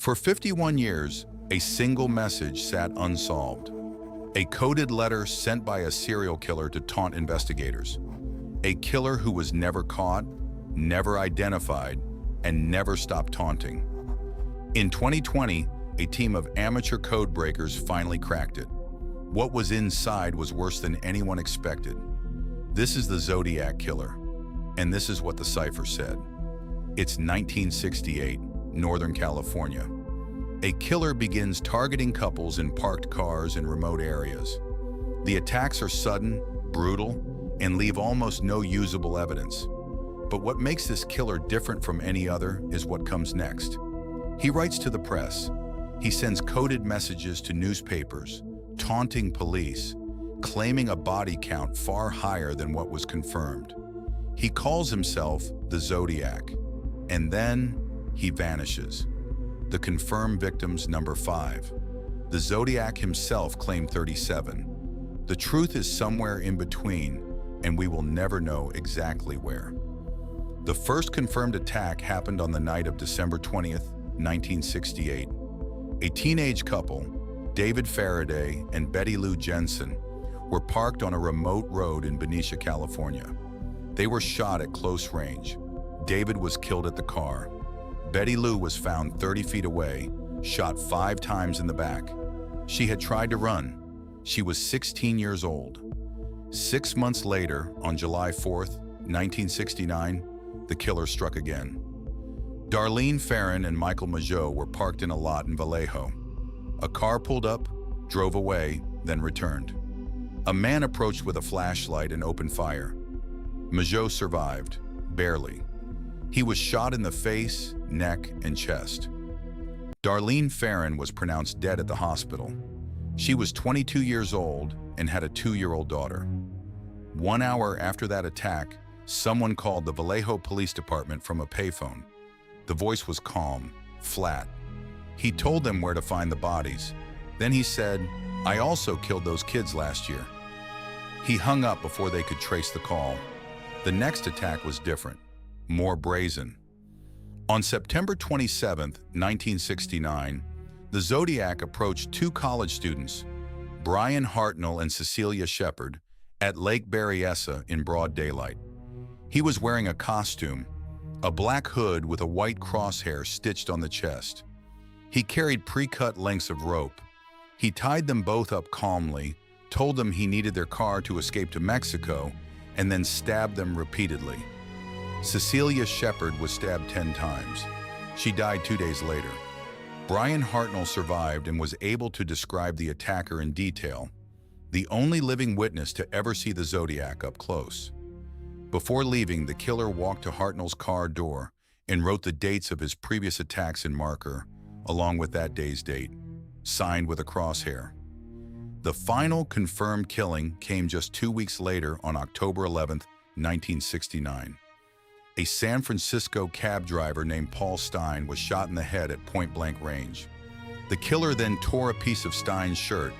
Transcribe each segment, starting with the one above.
For 51 years, a single message sat unsolved. A coded letter sent by a serial killer to taunt investigators. A killer who was never caught, never identified, and never stopped taunting. In 2020, a team of amateur code breakers finally cracked it. What was inside was worse than anyone expected. This is the Zodiac Killer, and this is what the Cipher said. It's 1968, Northern California. A killer begins targeting couples in parked cars in remote areas. The attacks are sudden, brutal, and leave almost no usable evidence. But what makes this killer different from any other is what comes next. He writes to the press. He sends coded messages to newspapers, taunting police, claiming a body count far higher than what was confirmed. He calls himself the Zodiac, and then he vanishes. The confirmed victims number 5. The Zodiac himself claimed 37. The truth is somewhere in between, and we will never know exactly where. The first confirmed attack happened on the night of December 20th, 1968. A teenage couple, David Faraday and Betty Lou Jensen, were parked on a remote road in Benicia, California. They were shot at close range. David was killed at the car. Betty Lou was found 30 feet away, shot 5 times in the back. She had tried to run. She was 16 years old. 6 months later, on July 4th, 1969, the killer struck again. Darlene Ferrin and Michael Mageau were parked in a lot in Vallejo. A car pulled up, drove away, then returned. A man approached with a flashlight and opened fire. Mageau survived, barely. He was shot in the face, neck, and chest. Darlene Ferrin was pronounced dead at the hospital. She was 22 years old and had a 2-year-old daughter. 1 hour after that attack, someone called the Vallejo Police Department from a payphone. The voice was calm, flat. He told them where to find the bodies. Then he said, "I also killed those kids last year." He hung up before they could trace the call. The next attack was different, more brazen. On September 27, 1969, the Zodiac approached 2 college students, Brian Hartnell and Cecilia Shepard, at Lake Berryessa in broad daylight. He was wearing a costume, a black hood with a white crosshair stitched on the chest. He carried pre-cut lengths of rope. He tied them both up calmly, told them he needed their car to escape to Mexico, and then stabbed them repeatedly. Cecilia Shepard was stabbed 10 times. She died 2 days later. Brian Hartnell survived and was able to describe the attacker in detail, the only living witness to ever see the Zodiac up close. Before leaving, the killer walked to Hartnell's car door and wrote the dates of his previous attacks in marker, along with that day's date, signed with a crosshair. The final confirmed killing came just 2 weeks later on October 11, 1969. A San Francisco cab driver named Paul Stein was shot in the head at point-blank range. The killer then tore a piece of Stein's shirt.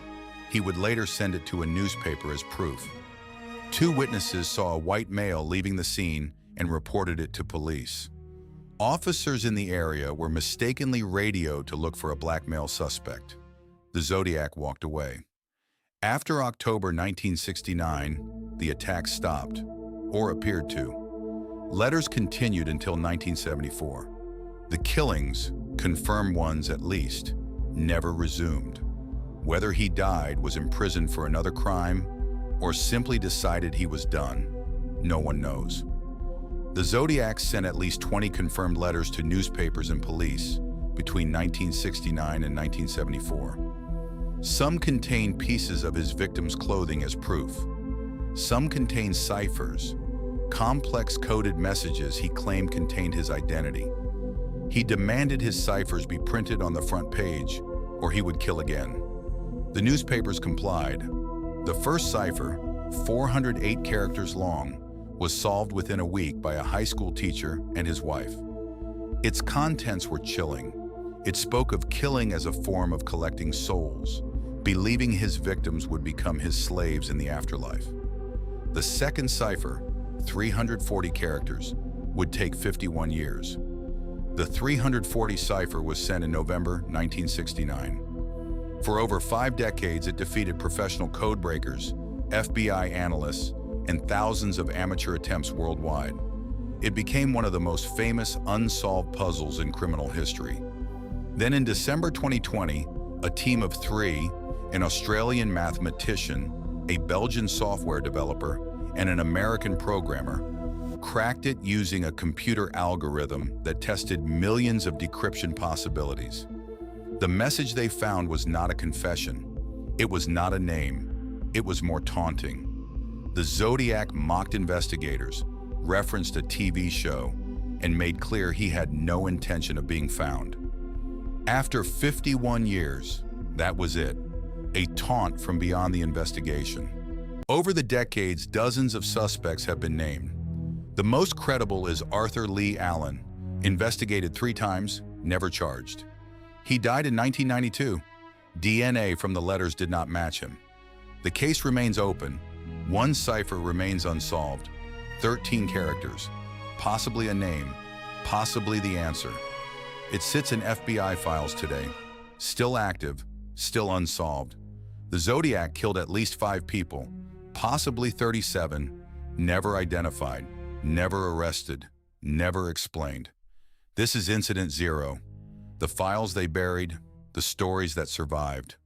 He would later send it to a newspaper as proof. 2 witnesses saw a white male leaving the scene and reported it to police. Officers in the area were mistakenly radioed to look for a black male suspect. The Zodiac walked away. After October 1969, the attack stopped, or appeared to. Letters continued until 1974. The killings, confirmed ones at least, never resumed. Whether he died, was imprisoned for another crime, or simply decided he was done, no one knows. The Zodiac sent at least 20 confirmed letters to newspapers and police between 1969 and 1974. Some contain pieces of his victims' clothing as proof. Some contain ciphers, complex coded messages he claimed contained his identity. He demanded his ciphers be printed on the front page, or he would kill again. The newspapers complied. The first cipher, 408 characters long, was solved within a week by a high school teacher and his wife. Its contents were chilling. It spoke of killing as a form of collecting souls, believing his victims would become his slaves in the afterlife. The second cipher, 340 characters, would take 51 years. The 340 Cipher was sent in November 1969. For over 5 decades, it defeated professional code breakers, FBI analysts, and thousands of amateur attempts worldwide. It became one of the most famous unsolved puzzles in criminal history. Then in December 2020, a team of 3, an Australian mathematician, a Belgian software developer, and an American programmer, cracked it using a computer algorithm that tested millions of decryption possibilities. The message they found was not a confession. It was not a name. It was more taunting. The Zodiac mocked investigators, referenced a TV show, and made clear he had no intention of being found. After 51 years, that was it. A taunt from beyond the investigation. Over the decades, dozens of suspects have been named. The most credible is Arthur Lee Allen, investigated 3 times, never charged. He died in 1992. DNA from the letters did not match him. The case remains open. 1 cipher remains unsolved. 13 characters, possibly a name, possibly the answer. It sits in FBI files today, still active, still unsolved. The Zodiac killed at least 5 people, possibly 37, never identified, never arrested, never explained. This is Incident Zero. The files they buried, the stories that survived.